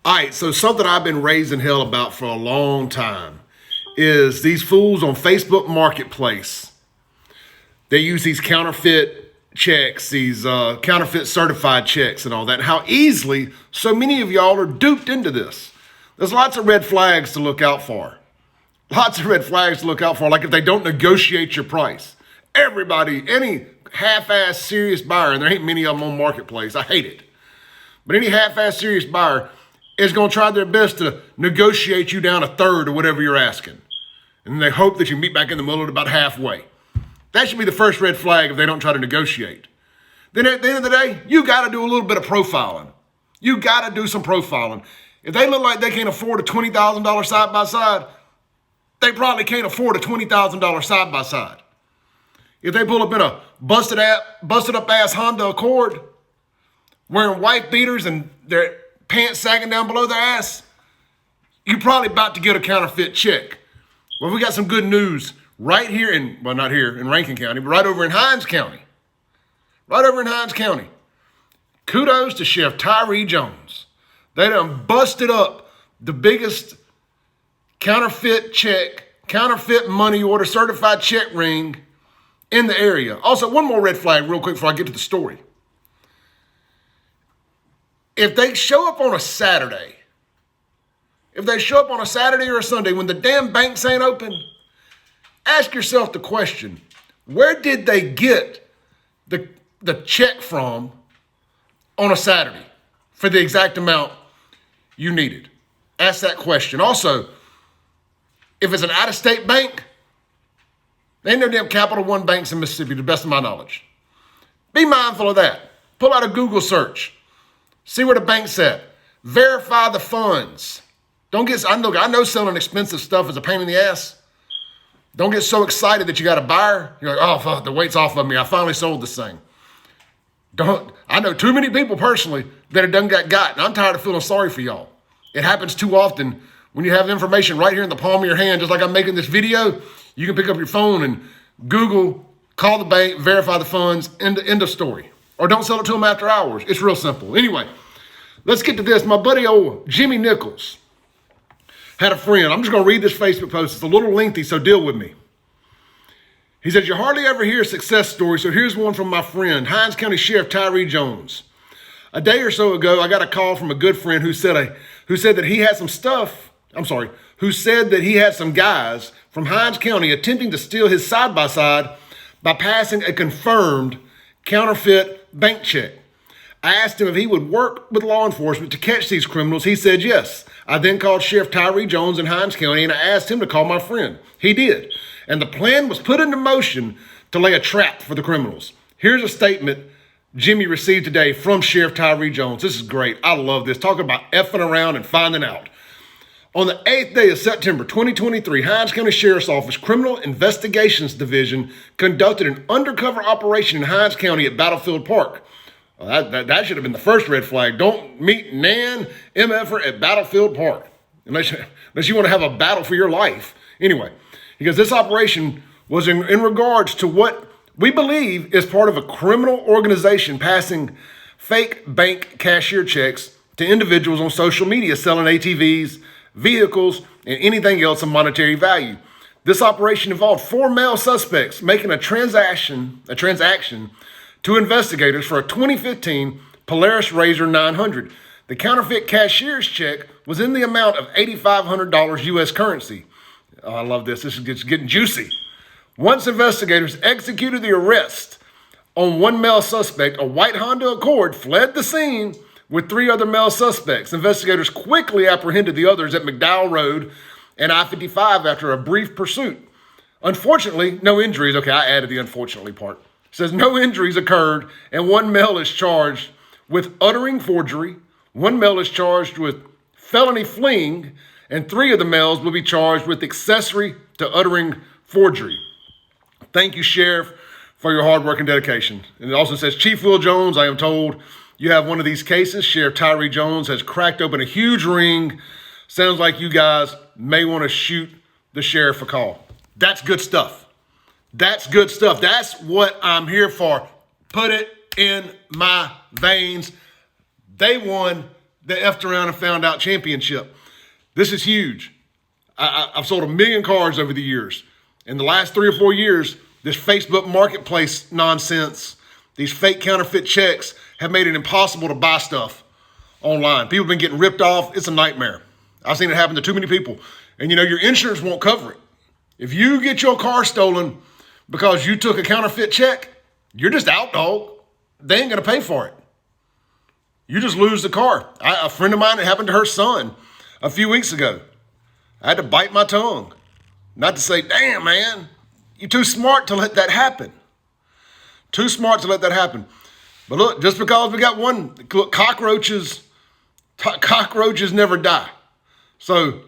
All right, so something I've been raising hell about for a long time is these fools on Facebook Marketplace. They use these counterfeit checks, these counterfeit certified checks and all that, and how easily so many of y'all are duped into this. There's lots of red flags to look out for. Lots of red flags to look out for, like if they don't negotiate your price. Everybody, any half-ass serious buyer, and there ain't many of them on Marketplace, I hate it, but any half-ass serious buyer is going to try their best to negotiate you down a third or whatever you're asking. And they hope that you meet back in the middle at about halfway. That should be the first red flag if they don't try to negotiate. Then at the end of the day, you got to do a little bit of profiling. You got to do some profiling. If they look like they can't afford a $20,000 side-by-side, they probably can't afford a $20,000 side-by-side. If they pull up in a busted up ass Honda Accord, wearing white beaters and their pants sagging down below their ass, you're probably about to get a counterfeit check. Well, we got some good news right here in, well, not here in Rankin County, but right over in Hinds County. Right over in Hinds County. Kudos to Sheriff Tyree Jones. They done busted up the biggest counterfeit check, counterfeit money order, certified check ring in the area. Also, one more red flag real quick before I get to the story. If they show up on a Saturday, or a Sunday when the damn banks ain't open, ask yourself the question, where did they get the check from on a Saturday for the exact amount you needed? Ask that question. Also, if it's an out-of-state bank, there ain't no damn Capital One banks in Mississippi, to the best of my knowledge. Be mindful of that. Pull out a Google search. See where the bank's at. Verify the funds. I know selling expensive stuff is a pain in the ass. Don't get so excited that you got a buyer. You're like, oh, fuck, the weight's off of me. I finally sold this thing. I know too many people personally that have done got, and I'm tired of feeling sorry for y'all. It happens too often when you have information right here in the palm of your hand, just like I'm making this video. You can pick up your phone and Google, call the bank, verify the funds, end of story. Or don't sell it to them after hours. It's real simple. Anyway, let's get to this. My buddy old Jimmy Nichols had a friend. I'm just going to read this Facebook post. It's a little lengthy, so deal with me. He says, you hardly ever hear a success story, so here's one from my friend, Hinds County Sheriff Tyree Jones. A day or so ago, I got a call from a good friend who said that he had some guys from Hinds County attempting to steal his side-by-side by passing a confirmed counterfeit bank check. I asked him if he would work with law enforcement to catch these criminals. He said yes. I then called Sheriff Tyree Jones in Hinds County and I asked him to call my friend. He did. And the plan was put into motion to lay a trap for the criminals. Here's a statement Jimmy received today from Sheriff Tyree Jones. This is great. I love this. Talking about effing around and finding out. On the 8th day of September 2023, Hinds County Sheriff's Office Criminal Investigations Division conducted an undercover operation in Hinds County at Battlefield Park. Well, that should have been the first red flag. Don't meet Nan MFer at Battlefield Park unless you want to have a battle for your life. Anyway, because this operation was in regards to what we believe is part of a criminal organization passing fake bank cashier checks to individuals on social media selling ATVs, vehicles, and anything else of monetary value. This operation involved 4 male suspects making a transaction to investigators for a 2015 Polaris RZR 900. The counterfeit cashier's check was in the amount of $8,500 U.S. currency. Oh, I love this. This is getting juicy. Once investigators executed the arrest on one male suspect, a white Honda Accord fled the scene with 3 other male suspects. Investigators quickly apprehended the others at McDowell Road and I-55 after a brief pursuit. Unfortunately, no injuries. Okay, I added the unfortunately part. It says no injuries occurred and one male is charged with uttering forgery. One male is charged with felony fleeing and 3 of the males will be charged with accessory to uttering forgery. Thank you, Sheriff, for your hard work and dedication. And it also says, Chief Will Jones, I am told you have one of these cases. Sheriff Tyree Jones has cracked open a huge ring. Sounds like you guys may want to shoot the sheriff a call. That's good stuff. That's good stuff. That's what I'm here for. Put it in my veins. Day one, the effed around and found out championship. This is huge. I've sold 1 million cars over the years. In the last 3 or 4 years, this Facebook marketplace nonsense, these fake counterfeit checks have made it impossible to buy stuff online. People have been getting ripped off. It's a nightmare. I've seen it happen to too many people. And your insurance won't cover it. If you get your car stolen because you took a counterfeit check, you're just out, dog. They ain't gonna pay for it. You just lose the car. A friend of mine, it happened to her son a few weeks ago. I had to bite my tongue. Not to say, damn, man, you're too smart to let that happen. Too smart to let that happen. But look, just because we got one, look, cockroaches never die. So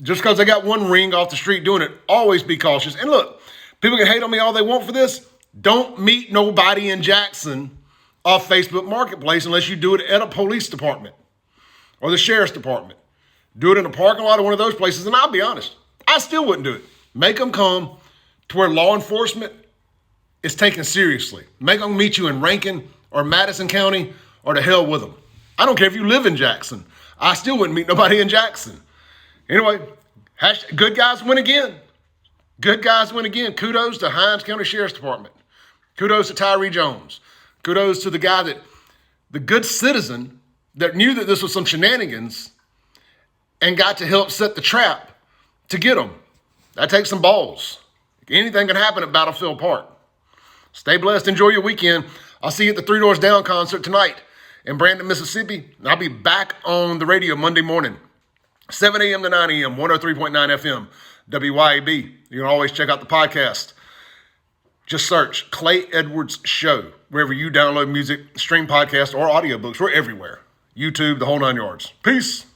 just because I got one ring off the street doing it, always be cautious. And look, people can hate on me all they want for this. Don't meet nobody in Jackson off Facebook Marketplace unless you do it at a police department or the sheriff's department. Do it in a parking lot of one of those places, and I'll be honest, I still wouldn't do it. Make them come to where law enforcement is taken seriously. Make them meet you in Rankin or Madison County or to hell with them. I don't care if you live in Jackson. I still wouldn't meet nobody in Jackson. Anyway, good guys win again. Good guys win again. Kudos to Hinds County Sheriff's Department. Kudos to Tyree Jones. Kudos to the guy the good citizen that knew that this was some shenanigans and got to help set the trap to get them. That takes some balls. Anything can happen at Battlefield Park. Stay blessed. Enjoy your weekend. I'll see you at the Three Doors Down concert tonight in Brandon, Mississippi. And I'll be back on the radio Monday morning, 7 a.m. to 9 a.m., 103.9 FM, WYAB. You can always check out the podcast. Just search Clay Edwards Show wherever you download music, stream podcasts, or audiobooks. We're everywhere. YouTube, the whole 9 yards. Peace.